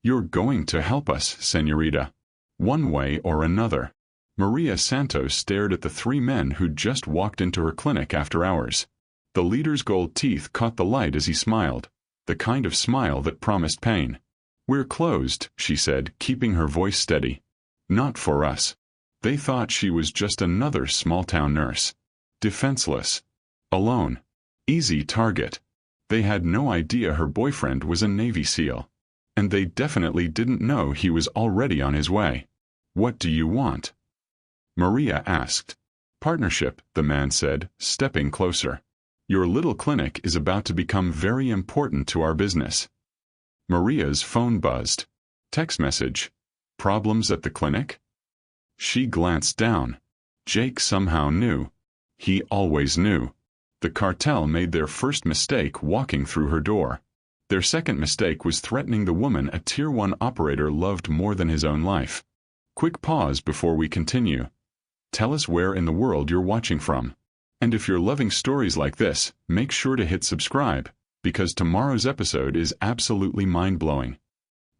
You're going to help us, señorita. One way or another. Maria Santos stared at the three men who'd just walked into her clinic after hours. The leader's gold teeth caught the light as he smiled, the kind of smile that promised pain. "We're closed," she said, keeping her voice steady. "Not for us." They thought she was just another small-town nurse. Defenseless. Alone. Easy target. They had no idea her boyfriend was a Navy SEAL. And they definitely didn't know he was already on his way. "What do you want?" Maria asked. "Partnership," the man said, stepping closer. "Your little clinic is about to become very important to our business." Maria's phone buzzed. Text message. "Problems at the clinic?" She glanced down. Jake somehow knew. He always knew. The cartel made their first mistake walking through her door. Their second mistake was threatening the woman a Tier 1 operator loved more than his own life. Quick pause before we continue. Tell us where in the world you're watching from. And if you're loving stories like this, make sure to hit subscribe, because tomorrow's episode is absolutely mind-blowing.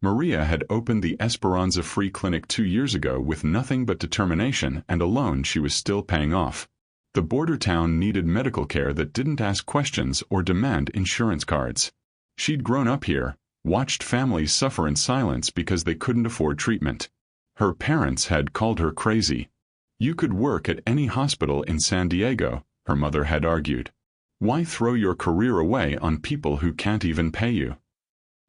Maria had opened the Esperanza Free Clinic 2 years ago with nothing but determination and a loan she was still paying off. The border town needed medical care that didn't ask questions or demand insurance cards. She'd grown up here, watched families suffer in silence because they couldn't afford treatment. Her parents had called her crazy. "You could work at any hospital in San Diego," her mother had argued. "Why throw your career away on people who can't even pay you?"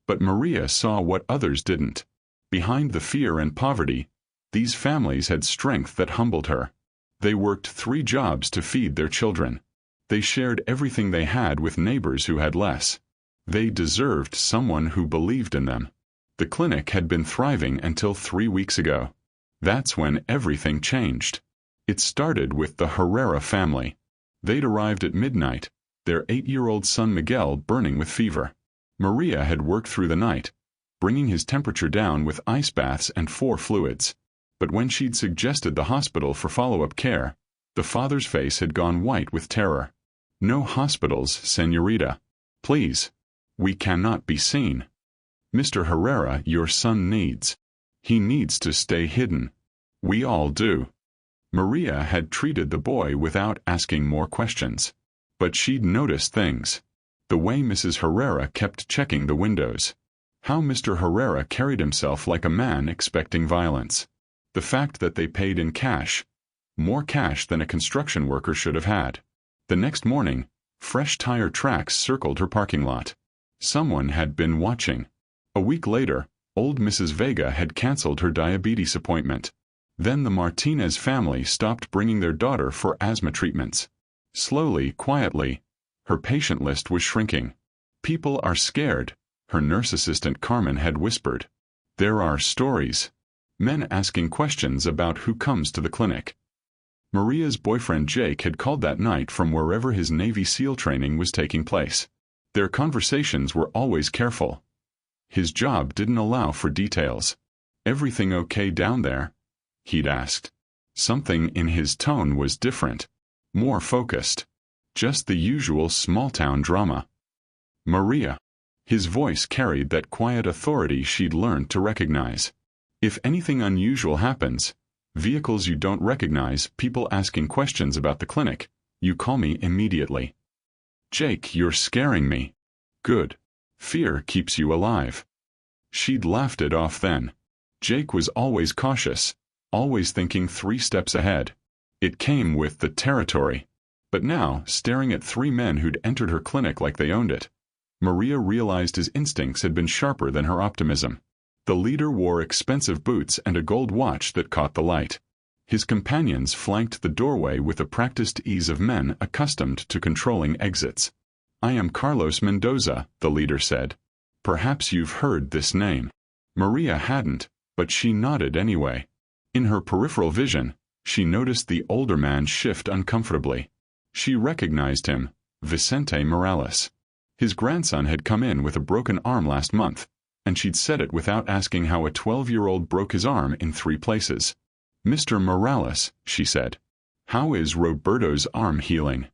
But Maria saw what others didn't. Behind the fear and poverty, these families had strength that humbled her. They worked 3 jobs to feed their children. They shared everything they had with neighbors who had less. They deserved someone who believed in them. The clinic had been thriving until 3 weeks ago. That's when everything changed. It started with the Herrera family. They'd arrived at midnight, their 8-year-old son Miguel burning with fever. Maria had worked through the night, bringing his temperature down with ice baths and 4 fluids. But when she'd suggested the hospital for follow-up care, the father's face had gone white with terror. "No hospitals, señorita. Please. We cannot be seen. Mr. Herrera, your son needs. He needs to stay hidden. We all do." Maria had treated the boy without asking more questions. But she'd noticed things. The way Mrs. Herrera kept checking the windows. How Mr. Herrera carried himself like a man expecting violence. The fact that they paid in cash. More cash than a construction worker should have had. The next morning, fresh tire tracks circled her parking lot. Someone had been watching. A week later, old Mrs. Vega had canceled her diabetes appointment. Then the Martinez family stopped bringing their daughter for asthma treatments. Slowly, quietly, her patient list was shrinking. "People are scared," her nurse assistant Carmen had whispered. "There are stories. Men asking questions about who comes to the clinic." Maria's boyfriend Jake had called that night from wherever his Navy SEAL training was taking place. Their conversations were always careful. His job didn't allow for details. "Everything okay down there?" he'd asked. Something in his tone was different. More focused. Just the usual small-town drama. "Maria." His voice carried that quiet authority she'd learned to recognize. "If anything unusual happens, vehicles you don't recognize, people asking questions about the clinic, you call me immediately." "Jake, you're scaring me." "Good. Fear keeps you alive." She'd laughed it off then. Jake was always cautious, always thinking 3 steps ahead. It came with the territory. But now, staring at 3 men who'd entered her clinic like they owned it, Maria realized his instincts had been sharper than her optimism. The leader wore expensive boots and a gold watch that caught the light. His companions flanked the doorway with the practiced ease of men accustomed to controlling exits. "I am Carlos Mendoza," the leader said. "Perhaps you've heard this name." Maria hadn't, but she nodded anyway. In her peripheral vision, she noticed the older man shift uncomfortably. She recognized him, Vicente Morales. His grandson had come in with a broken arm last month, and she'd said it without asking how a 12-year-old broke his arm in 3 places. "Mr. Morales," she said, "how is Roberto's arm healing?"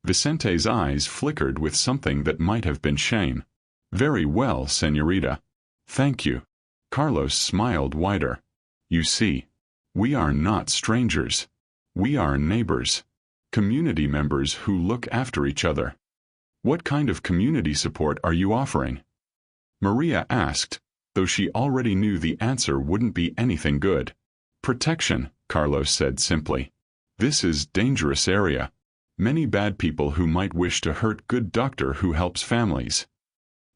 Vicente's eyes flickered with something that might have been shame. "Very well, señorita. Thank you." Carlos smiled wider. You see, we are not strangers. We are neighbors. Community members who look after each other. What kind of community support are you offering? Maria asked, though she already knew the answer wouldn't be anything good. Protection, Carlos said simply. This is dangerous area. Many bad people who might wish to hurt good doctor who helps families.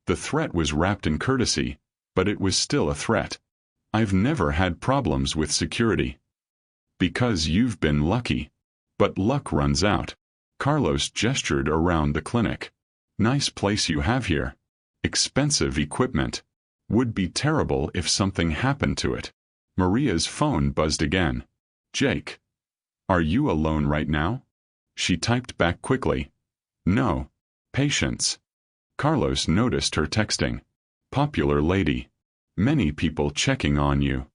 The threat was wrapped in courtesy, but it was still a threat. I've never had problems with security. Because you've been lucky. But luck runs out. Carlos gestured around the clinic. Nice place you have here. Expensive equipment. Would be terrible if something happened to it. Maria's phone buzzed again. Jake. Are you alone right now? She typed back quickly. No. Patience. Carlos noticed her texting. Popular lady. Many people checking on you.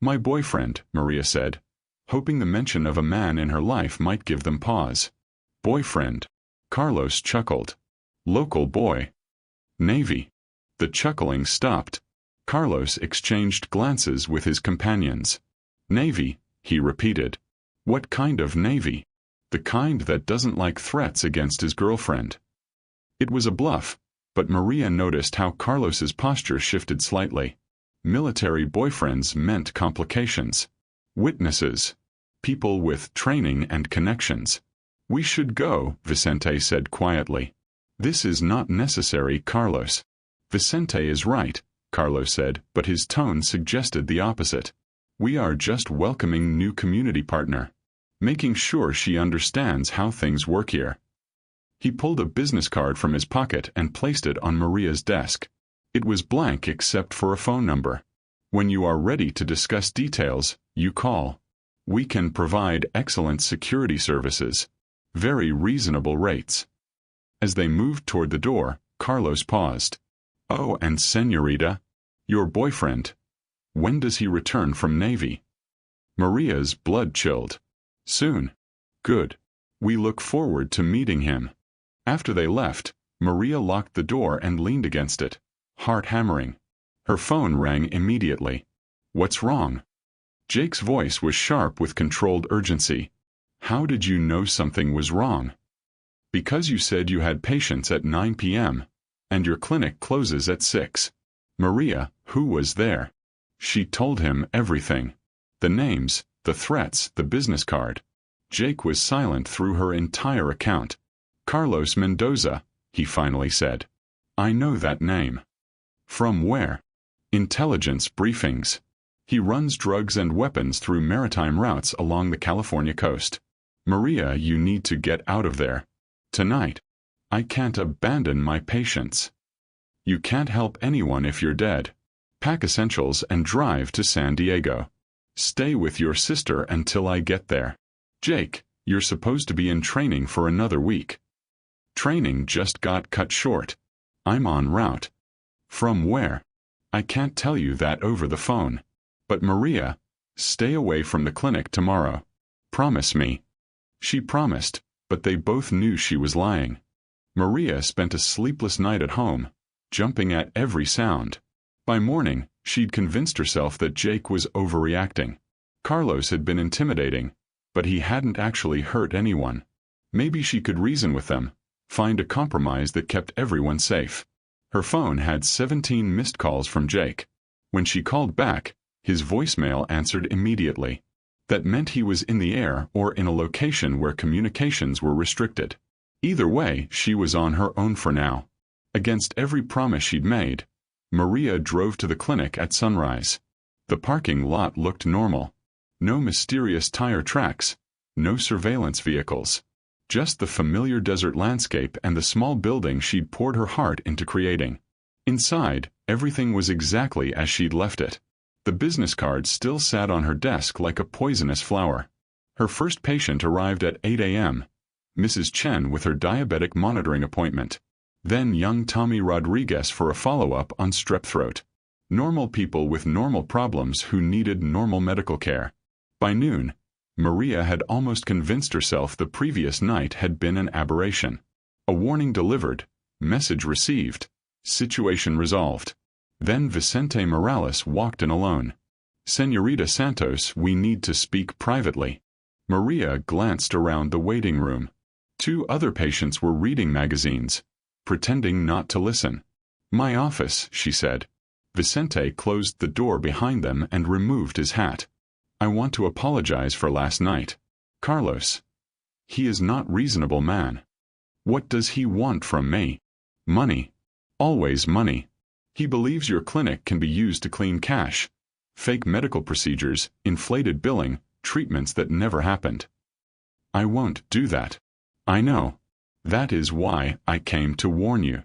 My boyfriend, Maria said, hoping the mention of a man in her life might give them pause. Boyfriend. Carlos chuckled. Local boy. Navy. The chuckling stopped. Carlos exchanged glances with his companions. Navy, he repeated. What kind of Navy? The kind that doesn't like threats against his girlfriend. It was a bluff, but Maria noticed how Carlos's posture shifted slightly. Military boyfriends meant complications. Witnesses. People with training and connections. We should go, Vicente said quietly. This is not necessary, Carlos. Vicente is right, Carlos said, but his tone suggested the opposite. We are just welcoming new community partner. Making sure she understands how things work here. He pulled a business card from his pocket and placed it on Maria's desk. It was blank except for a phone number. When you are ready to discuss details, you call. We can provide excellent security services. Very reasonable rates. As they moved toward the door, Carlos paused. Oh, and señorita, your boyfriend. When does he return from Navy? Maria's blood chilled. Soon. Good. We look forward to meeting him. After they left, Maria locked the door and leaned against it, heart hammering. Her phone rang immediately. What's wrong? Jake's voice was sharp with controlled urgency. How did you know something was wrong? Because you said you had patients at 9 p.m., and your clinic closes at 6. Maria, who was there? She told him everything. The names, the threats, the business card. Jake was silent through her entire account. Carlos Mendoza, he finally said. I know that name. From where? Intelligence briefings. He runs drugs and weapons through maritime routes along the California coast. Maria, you need to get out of there. Tonight. I can't abandon my patients. You can't help anyone if you're dead. Pack essentials and drive to San Diego. Stay with your sister until I get there. Jake, you're supposed to be in training for another week. Training just got cut short. I'm en route. From where? I can't tell you that over the phone. But Maria, stay away from the clinic tomorrow. Promise me. She promised, but they both knew she was lying. Maria spent a sleepless night at home, jumping at every sound. By morning, she'd convinced herself that Jake was overreacting. Carlos had been intimidating, but he hadn't actually hurt anyone. Maybe she could reason with them, find a compromise that kept everyone safe. Her phone had 17 missed calls from Jake. When she called back, his voicemail answered immediately. That meant he was in the air or in a location where communications were restricted. Either way, she was on her own for now. Against every promise she'd made, Maria drove to the clinic at sunrise. The parking lot looked normal. No mysterious tire tracks, no surveillance vehicles. Just the familiar desert landscape and the small building she'd poured her heart into creating. Inside, everything was exactly as she'd left it. The business card still sat on her desk like a poisonous flower. Her first patient arrived at 8 a.m., Mrs. Chen with her diabetic monitoring appointment. Then young Tommy Rodriguez for a follow-up on strep throat. Normal people with normal problems who needed normal medical care. By noon, Maria had almost convinced herself the previous night had been an aberration. A warning delivered, message received, situation resolved. Then Vicente Morales walked in alone. "Señorita Santos, we need to speak privately." Maria glanced around the waiting room. 2 other patients were reading magazines, pretending not to listen. "My office," she said. Vicente closed the door behind them and removed his hat. "I want to apologize for last night. Carlos. He is not reasonable man. What does he want from me? Money. Always money. He believes your clinic can be used to clean cash. Fake medical procedures, inflated billing, treatments that never happened. I won't do that. I know. That is why I came to warn you."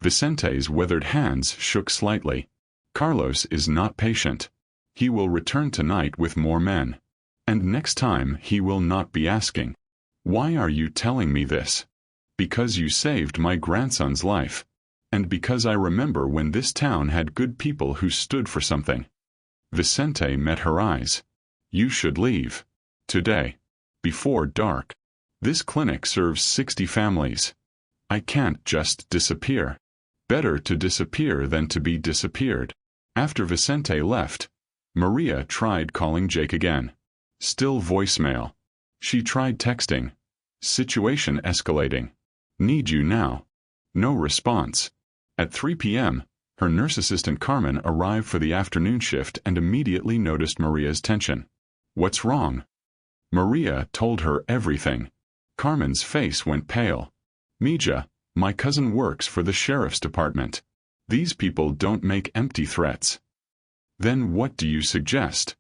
Vicente's weathered hands shook slightly. "Carlos is not patient. He will return tonight with more men. And next time he will not be asking, 'Why are you telling me this?' Because you saved my grandson's life. And because I remember when this town had good people who stood for something." Vicente met her eyes. "You should leave. Today. Before dark. This clinic serves 60 families. I can't just disappear. Better to disappear than to be disappeared." After Vicente left, Maria tried calling Jake again. Still voicemail. She tried texting. "Situation escalating. Need you now." No response. At 3 p.m., her nurse assistant Carmen arrived for the afternoon shift and immediately noticed Maria's tension. "What's wrong?" Maria told her everything. Carmen's face went pale. "Mija, my cousin works for the sheriff's department. These people don't make empty threats." "Then what do you suggest?"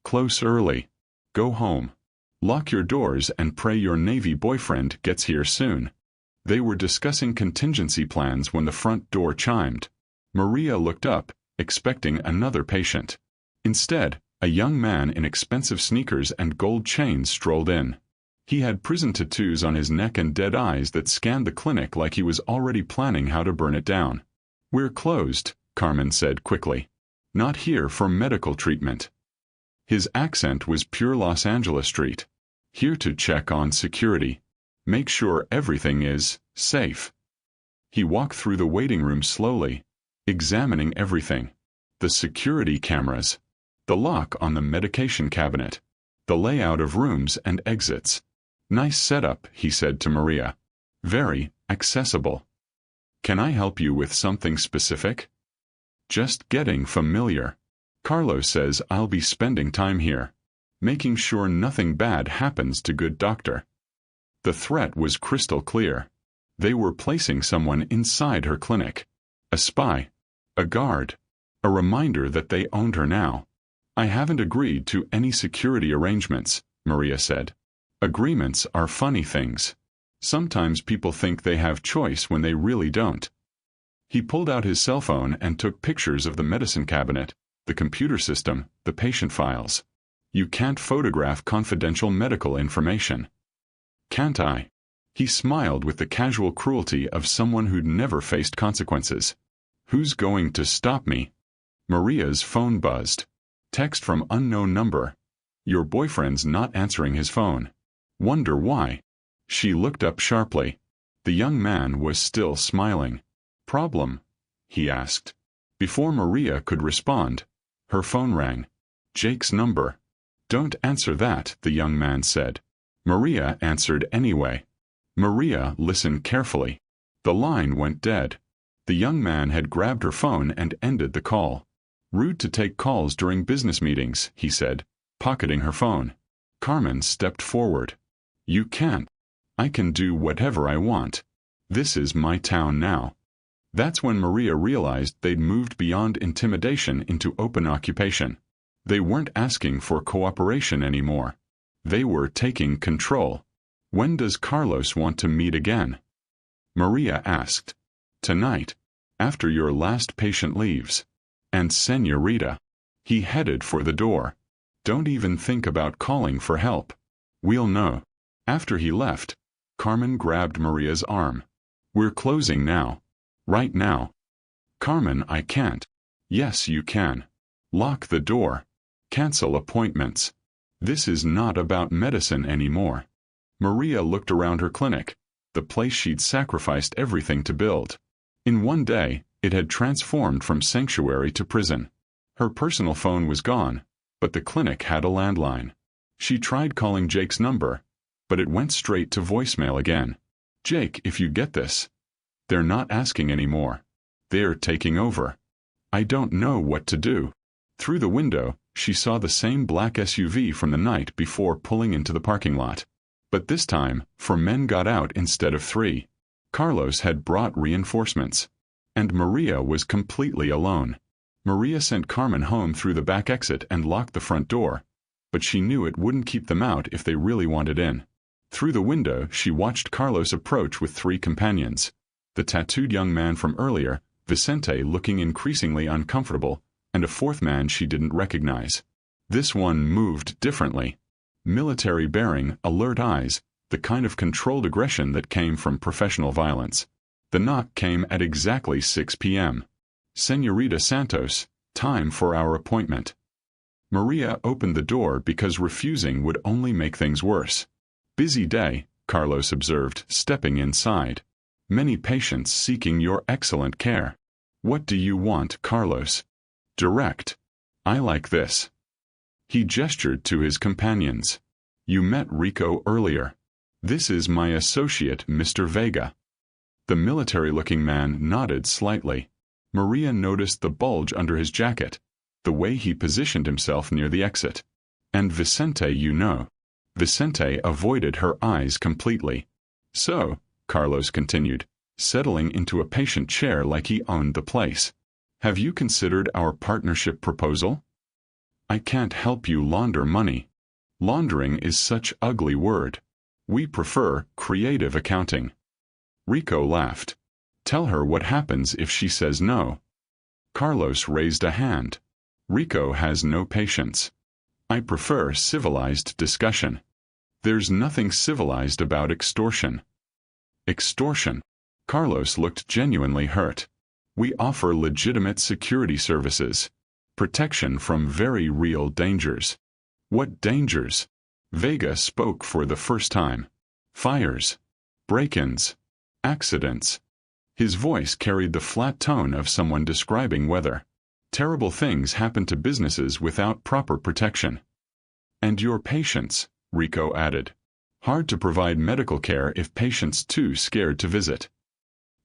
"Close early. Go home. Lock your doors and pray your Navy boyfriend gets here soon." They were discussing contingency plans when the front door chimed. Maria looked up, expecting another patient. Instead, a young man in expensive sneakers and gold chains strolled in. He had prison tattoos on his neck and dead eyes that scanned the clinic like he was already planning how to burn it down. "We're closed," Carmen said quickly. "Not here for medical treatment." His accent was pure Los Angeles Street. "Here to check on security. Make sure everything is safe." He walked through the waiting room slowly, examining everything. The security cameras. The lock on the medication cabinet. The layout of rooms and exits. "Nice setup," he said to Maria. "Very accessible. Can I help you with something specific?" "Just getting familiar. Carlos says I'll be spending time here, making sure nothing bad happens to good doctor." The threat was crystal clear. They were placing someone inside her clinic. A spy. A guard. A reminder that they owned her now. "I haven't agreed to any security arrangements," Maria said. "Agreements are funny things. Sometimes people think they have choice when they really don't." He pulled out his cell phone and took pictures of the medicine cabinet, the computer system, the patient files. "You can't photograph confidential medical information." "Can't I?" He smiled with the casual cruelty of someone who'd never faced consequences. "Who's going to stop me?" Maria's phone buzzed. Text from unknown number. "Your boyfriend's not answering his phone. Wonder why?" She looked up sharply. The young man was still smiling. "Problem?" he asked. Before Maria could respond, her phone rang. Jake's number. "Don't answer that," the young man said. Maria answered anyway. Maria listened carefully. The line went dead. The young man had grabbed her phone and ended the call. "Rude to take calls during business meetings," he said, pocketing her phone. Carmen stepped forward. "You can't. I can do whatever I want. This is my town now." That's when Maria realized they'd moved beyond intimidation into open occupation. They weren't asking for cooperation anymore. They were taking control. "When does Carlos want to meet again?" Maria asked. "Tonight. After your last patient leaves. And Señorita." He headed for the door. "Don't even think about calling for help. We'll know." After he left, Carmen grabbed Maria's arm. "We're closing now. Right now." "Carmen, I can't." "Yes, you can. Lock the door. Cancel appointments. This is not about medicine anymore." Maria looked around her clinic, the place she'd sacrificed everything to build. In one day, It had transformed from sanctuary to prison. Her personal phone was gone, but the clinic had a landline. She tried calling Jake's number, but it went straight to voicemail again. "Jake, if you get this. They're not asking anymore. They're taking over. I don't know what to do." Through the window, she saw the same black SUV from the night before pulling into the parking lot. But this time, 4 men got out instead of 3. Carlos had brought reinforcements. And Maria was completely alone. Maria sent Carmen home through the back exit and locked the front door, but she knew it wouldn't keep them out if they really wanted in. Through the window, she watched Carlos approach with 3 companions. The tattooed young man from earlier, Vicente, looking increasingly uncomfortable, and a 4th man she didn't recognize. This one moved differently. Military bearing, alert eyes, the kind of controlled aggression that came from professional violence. The knock came at exactly 6 p.m. "Señorita Santos, time for our appointment." Maria opened the door because refusing would only make things worse. "Busy day," Carlos observed, stepping inside. "Many patients seeking your excellent care." "What do you want, Carlos?" "Direct. I like this." He gestured to his companions. "You met Rico earlier. This is my associate, Mr. Vega." The military-looking man nodded slightly. Maria noticed the bulge under his jacket, the way he positioned himself near the exit. "And Vicente, you know." Vicente avoided her eyes completely. "So," Carlos continued, settling into a patient chair like he owned the place, "have you considered our partnership proposal?" "I can't help you launder money. Laundering is such an ugly word. We prefer creative accounting." Rico laughed. "Tell her what happens if she says no." Carlos raised a hand. Rico has no patience. "I prefer civilized discussion." "There's nothing civilized about extortion." "Extortion?" Carlos looked genuinely hurt. "We offer legitimate security services. Protection from very real dangers." "What dangers?" Vega spoke for the first time. "Fires. Break-ins. Accidents." His voice carried the flat tone of someone describing weather. "Terrible things happen to businesses without proper protection." "And your patients," Rico added. "Hard to provide medical care if patients too scared to visit."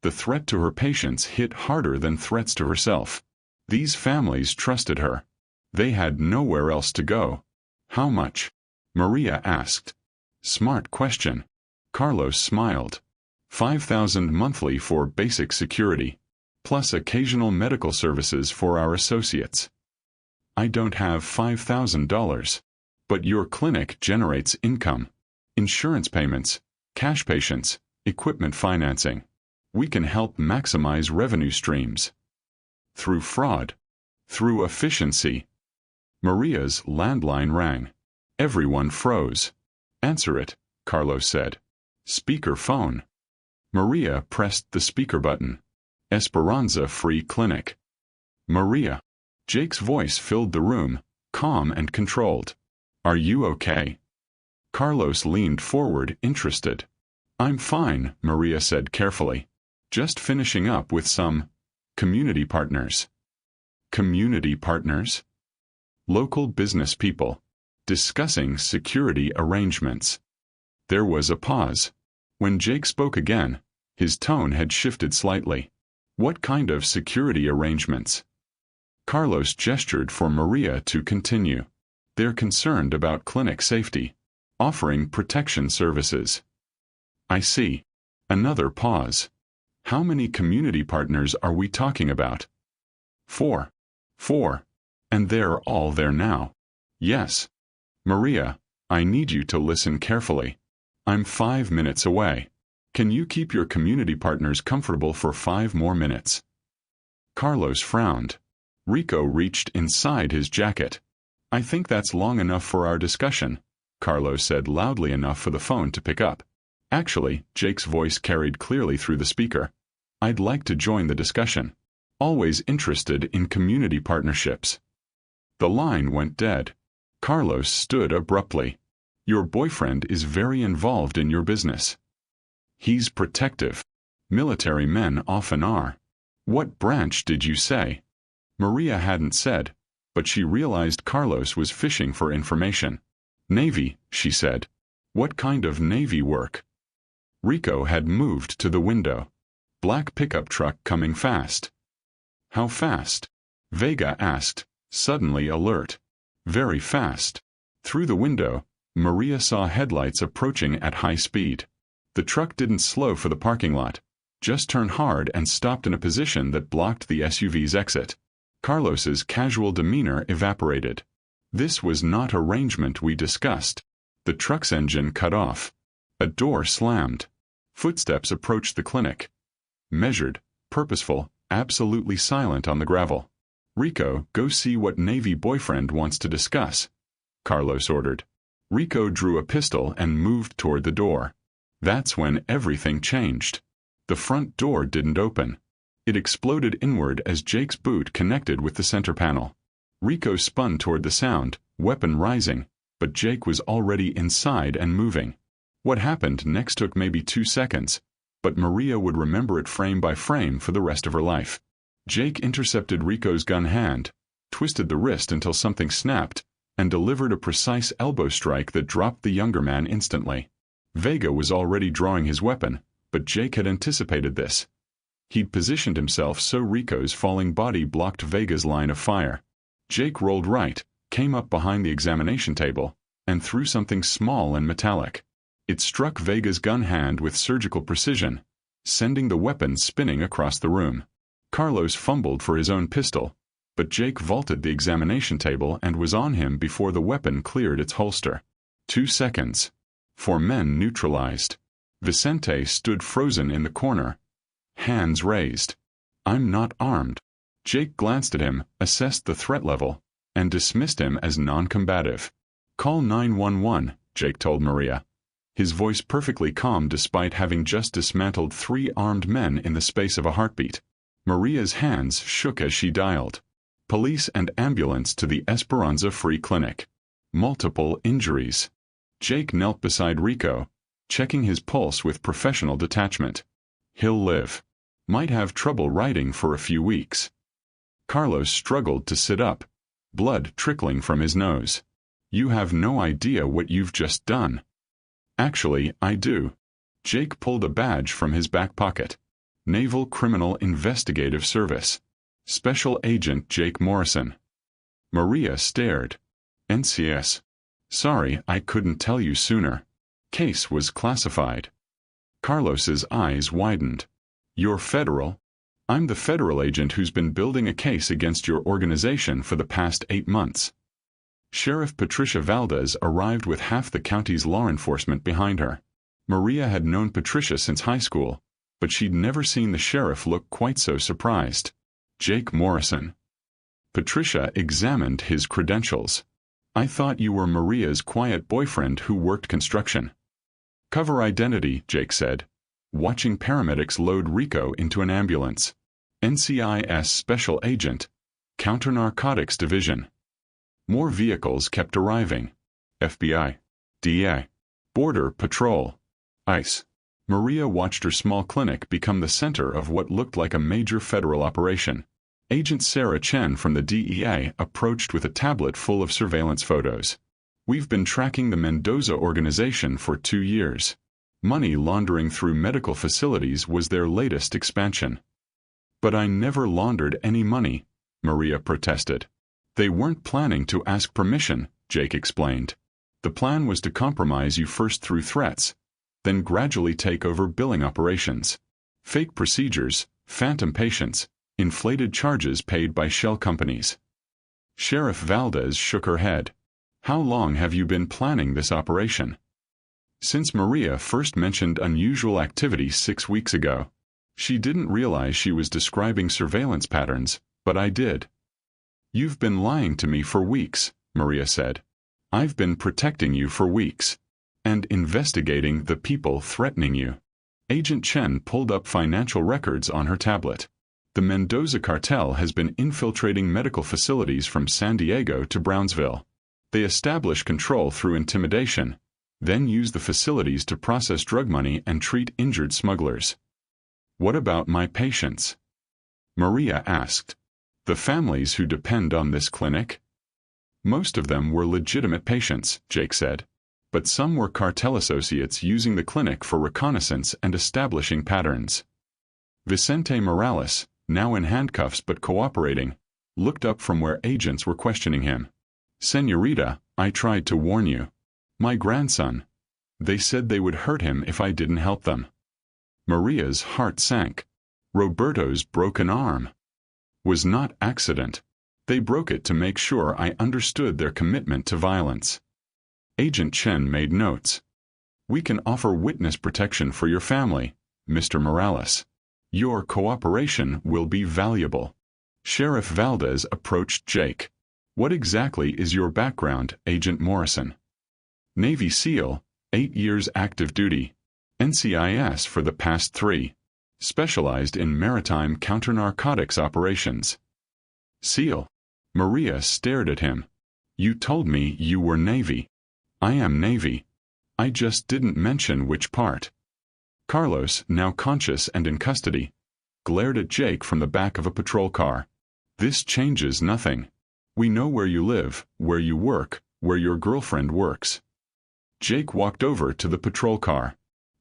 The threat to her patients hit harder than threats to herself. These families trusted her. They had nowhere else to go. "How much?" Maria asked. "Smart question." Carlos smiled. 5,000 monthly for basic security, plus occasional medical services for our associates." "I don't have $5,000. But your clinic generates income. Insurance payments, cash patients, equipment financing. We can help maximize revenue streams." "Through fraud. Through efficiency." Maria's landline rang. Everyone froze. "Answer it," Carlos said. "Speaker phone." Maria pressed the speaker button. "Esperanza Free Clinic." "Maria." Jake's voice filled the room, calm and controlled. "Are you okay?" Carlos leaned forward, interested. "I'm fine," Maria said carefully. "Just finishing up with some community partners." "Community partners?" "Local business people. Discussing security arrangements." There was a pause. When Jake spoke again, his tone had shifted slightly. "What kind of security arrangements?" Carlos gestured for Maria to continue. "They're concerned about clinic safety. Offering protection services." "I see." Another pause. "How many community partners are we talking about?" "4." "4. And they're all there now?" "Yes." "Maria, I need you to listen carefully. I'm 5 minutes away. Can you keep your community partners comfortable for 5 more minutes?" Carlos frowned. Rico reached inside his jacket. "I think that's long enough for our discussion," Carlos said loudly enough for the phone to pick up. "Actually," Jake's voice carried clearly through the speaker, "I'd like to join the discussion. Always interested in community partnerships." The line went dead. Carlos stood abruptly. "Your boyfriend is very involved in your business." "He's protective. Military men often are." What branch did you say? Maria hadn't said, but she realized Carlos was fishing for information. Navy, she said. What kind of Navy work? Rico had moved to the window. Black pickup truck coming fast. How fast? Vega asked, suddenly alert. Very fast. Through the window, Maria saw headlights approaching at high speed. The truck didn't slow for the parking lot, just turned hard and stopped in a position that blocked the SUV's exit. Carlos's casual demeanor evaporated. This was not arrangement we discussed. The truck's engine cut off. A door slammed. Footsteps approached the clinic. Measured, purposeful, absolutely silent on the gravel. Rico, go see what Navy boyfriend wants to discuss, Carlos ordered. Rico drew a pistol and moved toward the door. That's when everything changed. The front door didn't open. It exploded inward as Jake's boot connected with the center panel. Rico spun toward the sound, weapon rising, but Jake was already inside and moving. What happened next took maybe 2 seconds, but Maria would remember it frame by frame for the rest of her life. Jake intercepted Rico's gun hand, twisted the wrist until something snapped, and delivered a precise elbow strike that dropped the younger man instantly. Vega was already drawing his weapon, but Jake had anticipated this. He'd positioned himself so Rico's falling body blocked Vega's line of fire. Jake rolled right, came up behind the examination table, and threw something small and metallic. It struck Vega's gun hand with surgical precision, sending the weapon spinning across the room. Carlos fumbled for his own pistol, but Jake vaulted the examination table and was on him before the weapon cleared its holster. 2 seconds. 4 men neutralized. Vicente stood frozen in the corner, hands raised. I'm not armed. Jake glanced at him, assessed the threat level, and dismissed him as non-combative. Call 911, Jake told Maria, his voice perfectly calm despite having just dismantled 3 armed men in the space of a heartbeat. Maria's hands shook as she dialed. Police and ambulance to the Esperanza Free Clinic. Multiple injuries. Jake knelt beside Rico, checking his pulse with professional detachment. He'll live. Might have trouble writing for a few weeks. Carlos struggled to sit up, blood trickling from his nose. You have no idea what you've just done. Actually, I do. Jake pulled a badge from his back pocket. Naval Criminal Investigative Service. Special Agent Jake Morrison. Maria stared. NCS. Sorry, I couldn't tell you sooner. Case was classified. Carlos's eyes widened. You're federal? I'm the federal agent who's been building a case against your organization for the past 8 months. Sheriff Patricia Valdez arrived with half the county's law enforcement behind her. Maria had known Patricia since high school, but she'd never seen the sheriff look quite so surprised. Jake Morrison. Patricia examined his credentials. I thought you were Maria's quiet boyfriend who worked construction. Cover identity, Jake said, watching paramedics load Rico into an ambulance. NCIS Special Agent, Counter-Narcotics Division. More vehicles kept arriving. FBI, DA, Border Patrol, ICE. Maria watched her small clinic become the center of what looked like a major federal operation. Agent Sarah Chen from the DEA approached with a tablet full of surveillance photos. We've been tracking the Mendoza organization for 2 years. Money laundering through medical facilities was their latest expansion. But I never laundered any money, Maria protested. They weren't planning to ask permission, Jake explained. The plan was to compromise you first through threats, then gradually take over billing operations. Fake procedures, phantom patients, inflated charges paid by shell companies. Sheriff Valdez shook her head. How long have you been planning this operation? Since Maria first mentioned unusual activity 6 weeks ago. She didn't realize she was describing surveillance patterns, but I did. You've been lying to me for weeks, Maria said. I've been protecting you for weeks. And investigating the people threatening you. Agent Chen pulled up financial records on her tablet. The Mendoza Cartel has been infiltrating medical facilities from San Diego to Brownsville. They establish control through intimidation, then use the facilities to process drug money and treat injured smugglers. What about my patients? Maria asked. The families who depend on this clinic? Most of them were legitimate patients, Jake said. But some were cartel associates using the clinic for reconnaissance and establishing patterns. Vicente Morales, now in handcuffs but cooperating, looked up from where agents were questioning him. Señorita, I tried to warn you. My grandson. They said they would hurt him if I didn't help them. Maria's heart sank. Roberto's broken arm was not accident. They broke it to make sure I understood their commitment to violence. Agent Chen made notes. We can offer witness protection for your family, Mr. Morales. Your cooperation will be valuable. Sheriff Valdez approached Jake. What exactly is your background, Agent Morrison? Navy SEAL, 8 years active duty. NCIS for the past 3. Specialized in maritime counter-narcotics operations. SEAL. Maria stared at him. You told me you were Navy. I am Navy. I just didn't mention which part. Carlos, now conscious and in custody, glared at Jake from the back of a patrol car. This changes nothing. We know where you live, where you work, where your girlfriend works. Jake walked over to the patrol car.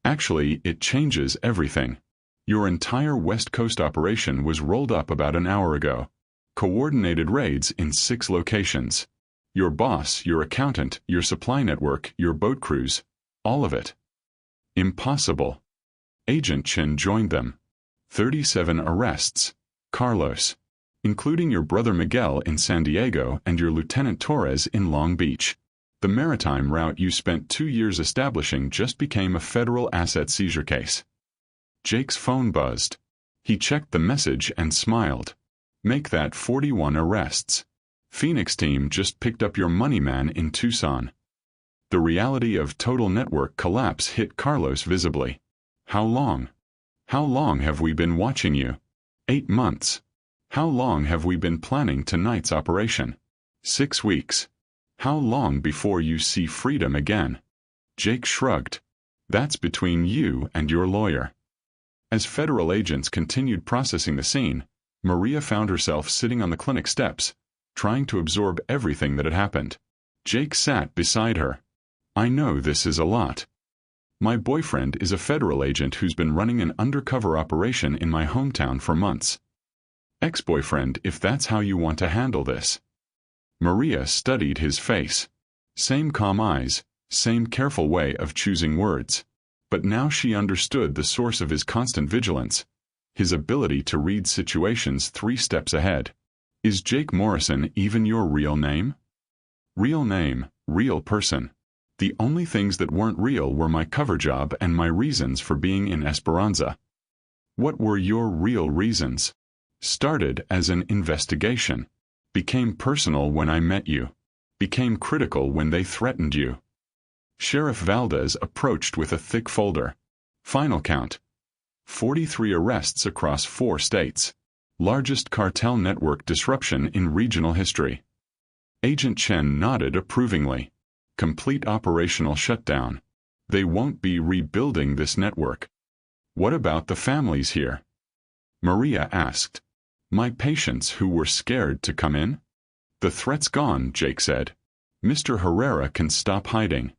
Actually, it changes everything. Your entire West Coast operation was rolled up about an hour ago. Coordinated raids in 6 locations. Your boss, your accountant, your supply network, your boat crews, all of it. Impossible. Agent Chen joined them. 37 arrests. Carlos. Including your brother Miguel in San Diego and your Lieutenant Torres in Long Beach. The maritime route you spent 2 years establishing just became a federal asset seizure case. Jake's phone buzzed. He checked the message and smiled. Make that 41 arrests. Phoenix team just picked up your money man in Tucson. The reality of total network collapse hit Carlos visibly. How long? How long have we been watching you? 8 months. How long have we been planning tonight's operation? 6 weeks. How long before you see freedom again? Jake shrugged. That's between you and your lawyer. As federal agents continued processing the scene, Maria found herself sitting on the clinic steps, trying to absorb everything that had happened. Jake sat beside her. I know this is a lot. My boyfriend is a federal agent who's been running an undercover operation in my hometown for months. Ex-boyfriend, if that's how you want to handle this. Maria studied his face. Same calm eyes, same careful way of choosing words. But now she understood the source of his constant vigilance, his ability to read situations 3 steps ahead. Is Jake Morrison even your real name? Real name, real person. The only things that weren't real were my cover job and my reasons for being in Esperanza. What were your real reasons? Started as an investigation. Became personal when I met you. Became critical when they threatened you. Sheriff Valdez approached with a thick folder. Final count. 43 arrests across 4 states. Largest cartel network disruption in regional history. Agent Chen nodded approvingly. Complete operational shutdown. They won't be rebuilding this network. What about the families here? Maria asked. My patients who were scared to come in? The threat's gone, Jake said. Mr. Herrera can stop hiding.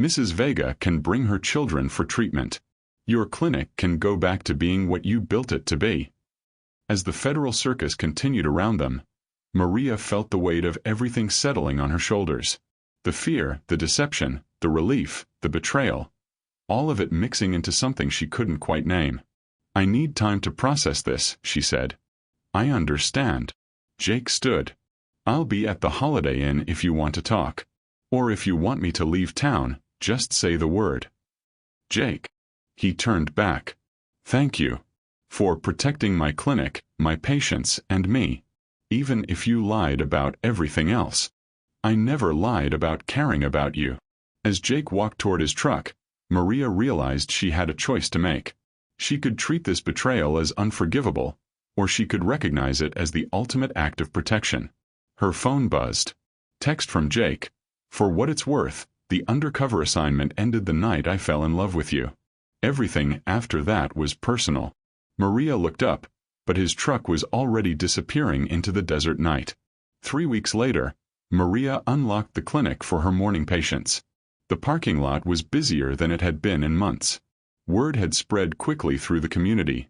Mrs. Vega can bring her children for treatment. Your clinic can go back to being what you built it to be. As the federal circus continued around them, Maria felt the weight of everything settling on her shoulders. The fear, the deception, the relief, the betrayal. All of it mixing into something she couldn't quite name. I need time to process this, she said. I understand. Jake stood. I'll be at the Holiday Inn if you want to talk. Or if you want me to leave town, just say the word. Jake. He turned back. Thank you. For protecting my clinic, my patients, and me. Even if you lied about everything else. I never lied about caring about you. As Jake walked toward his truck, Maria realized she had a choice to make. She could treat this betrayal as unforgivable, or she could recognize it as the ultimate act of protection. Her phone buzzed. Text from Jake. For what it's worth, the undercover assignment ended the night I fell in love with you. Everything after that was personal. Maria looked up, but his truck was already disappearing into the desert night. 3 weeks later, Maria unlocked the clinic for her morning patients. The parking lot was busier than it had been in months. Word had spread quickly through the community.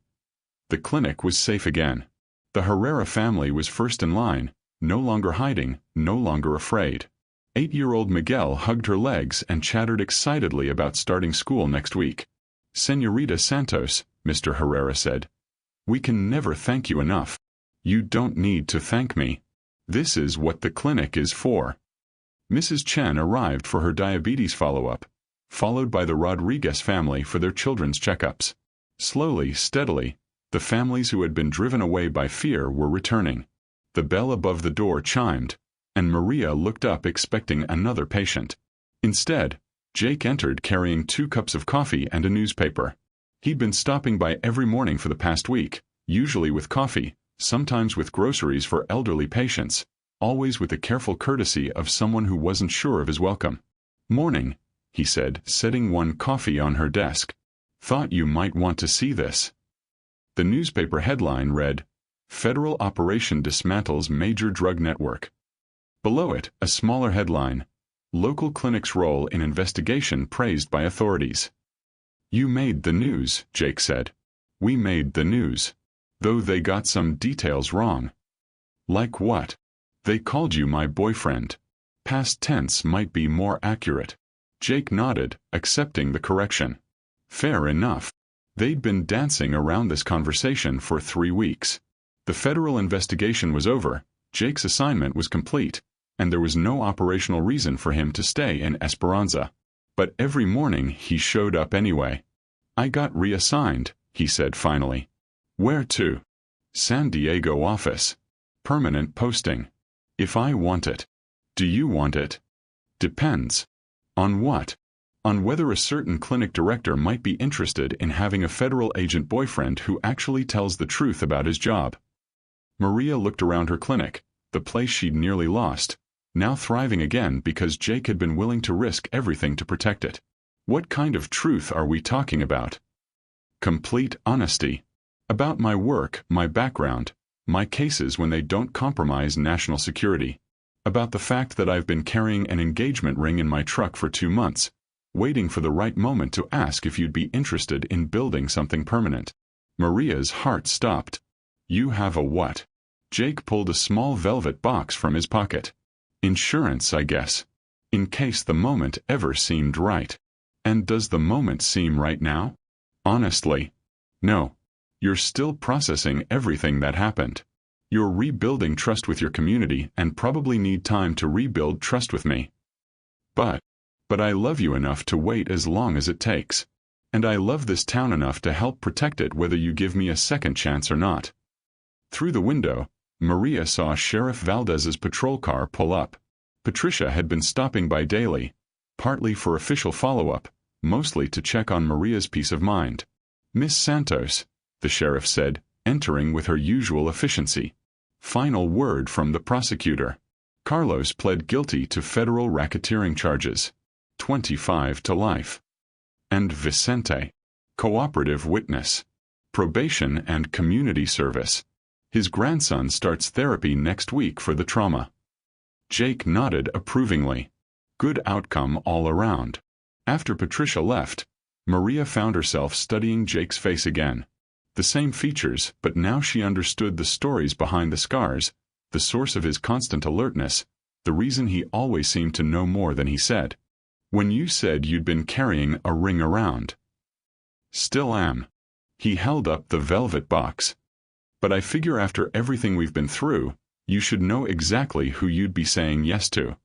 The clinic was safe again. The Herrera family was first in line, no longer hiding, no longer afraid. 8-year-old Miguel hugged her legs and chattered excitedly about starting school next week. "Señorita Santos," Mr. Herrera said, "we can never thank you enough. You don't need to thank me. This is what the clinic is for." Mrs. Chen arrived for her diabetes follow-up, followed by the Rodriguez family for their children's checkups. Slowly, steadily, the families who had been driven away by fear were returning. The bell above the door chimed, and Maria looked up expecting another patient. Instead, Jake entered carrying 2 cups of coffee and a newspaper. He'd been stopping by every morning for the past week, usually with coffee, sometimes with groceries for elderly patients, always with the careful courtesy of someone who wasn't sure of his welcome. "Morning," he said, setting one coffee on her desk. "Thought you might want to see this." The newspaper headline read, "Federal Operation Dismantles Major Drug Network." Below it, a smaller headline, "Local Clinic's Role in Investigation Praised by Authorities." "You made the news," Jake said. "We made the news. Though they got some details wrong." "Like what?" "They called you my boyfriend. Past tense might be more accurate." Jake nodded, accepting the correction. Fair enough. They'd been dancing around this conversation for 3 weeks. The federal investigation was over, Jake's assignment was complete, and there was no operational reason for him to stay in Esperanza. But every morning he showed up anyway. "I got reassigned," he said finally. "Where to?" "San Diego office. Permanent posting. If I want it." "Do you want it?" "Depends." "On what?" "On whether a certain clinic director might be interested in having a federal agent boyfriend who actually tells the truth about his job." Maria looked around her clinic, the place she'd nearly lost, now thriving again because Jake had been willing to risk everything to protect it. "What kind of truth are we talking about?" "Complete honesty. About my work, my background, my cases when they don't compromise national security. About the fact that I've been carrying an engagement ring in my truck for 2 months, waiting for the right moment to ask if you'd be interested in building something permanent." Maria's heart stopped. "You have a what?" Jake pulled a small velvet box from his pocket. "Insurance, I guess. In case the moment ever seemed right." "And does the moment seem right now?" "Honestly, no. You're still processing everything that happened. You're rebuilding trust with your community and probably need time to rebuild trust with me. But I love you enough to wait as long as it takes. And I love this town enough to help protect it whether you give me a second chance or not." Through the window, Maria saw Sheriff Valdez's patrol car pull up. Patricia had been stopping by daily, partly for official follow-up, mostly to check on Maria's peace of mind. "Miss Santos," the sheriff said, entering with her usual efficiency. "Final word from the prosecutor. Carlos pled guilty to federal racketeering charges. 25 to life. And Vicente, cooperative witness. Probation and community service. His grandson starts therapy next week for the trauma." Jake nodded approvingly. Good outcome all around. After Patricia left, Maria found herself studying Jake's face again. The same features, but now she understood the stories behind the scars, the source of his constant alertness, the reason he always seemed to know more than he said. "When you said you'd been carrying a ring around." "Still am." He held up the velvet box. "But I figure after everything we've been through, you should know exactly who you'd be saying yes to."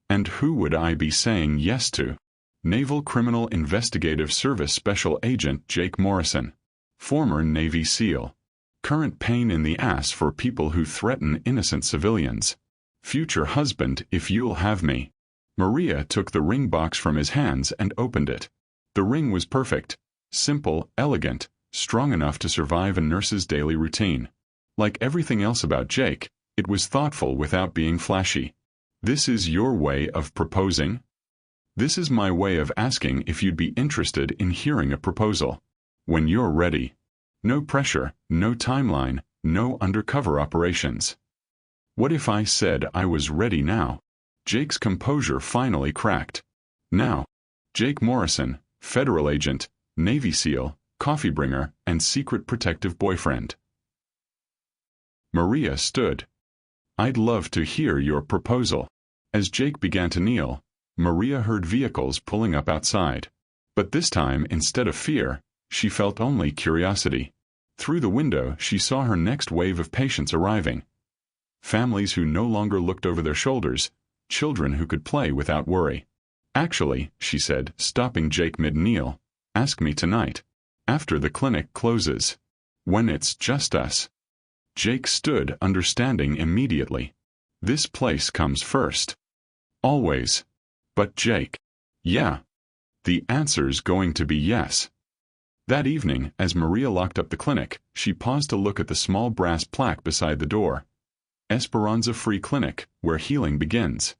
"And who would I be saying yes to?" Naval Criminal Investigative Service Special Agent Jake Morrison. Former Navy SEAL. Current pain in the ass for people who threaten innocent civilians. Future husband if you'll have me. Maria took the ring box from his hands and opened it. The ring was perfect. Simple, elegant, strong enough to survive a nurse's daily routine. Like everything else about Jake, it was thoughtful without being flashy. "This is your way of proposing?" "This is my way of asking if you'd be interested in hearing a proposal. When you're ready." No pressure, no timeline, no undercover operations. What if I said I was ready now? Jake's composure finally cracked. Now. Jake Morrison, federal agent, Navy SEAL, coffee bringer, and secret protective boyfriend. Maria stood. I'd love to hear your proposal. As Jake began to kneel, Maria heard vehicles pulling up outside. But this time, instead of fear, she felt only curiosity. Through the window, she saw her next wave of patients arriving. Families who no longer looked over their shoulders, children who could play without worry. Actually, she said, stopping Jake mid-kneel, ask me tonight. After the clinic closes. When it's just us. Jake stood, understanding immediately. This place comes first. Always. But Jake. Yeah. The answer's going to be yes. That evening, as Maria locked up the clinic, she paused to look at the small brass plaque beside the door. Esperanza Free Clinic, where healing begins.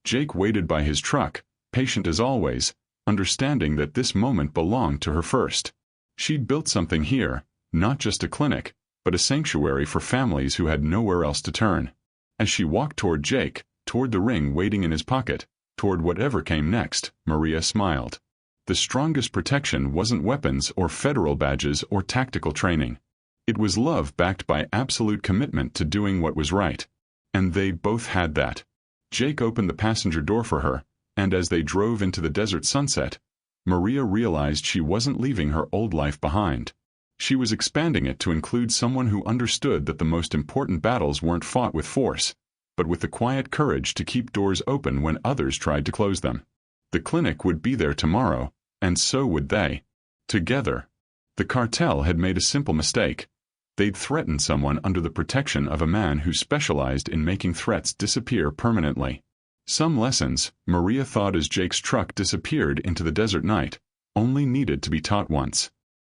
Jake waited by his truck, patient as always, understanding that this moment belonged to her first. She'd built something here, not just a clinic, but a sanctuary for families who had nowhere else to turn. As she walked toward Jake, toward the ring waiting in his pocket, toward whatever came next, Maria smiled. The strongest protection wasn't weapons or federal badges or tactical training. It was love backed by absolute commitment to doing what was right. And they both had that. Jake opened the passenger door for her, and as they drove into the desert sunset, Maria realized she wasn't leaving her old life behind. She was expanding it to include someone who understood that the most important battles weren't fought with force, but with the quiet courage to keep doors open when others tried to close them. The clinic would be there tomorrow, and so would they. Together. The cartel had made a simple mistake. They'd threatened someone under the protection of a man who specialized in making threats disappear permanently. Some lessons, Maria thought as Jake's truck disappeared into the desert night, only needed to be taught once.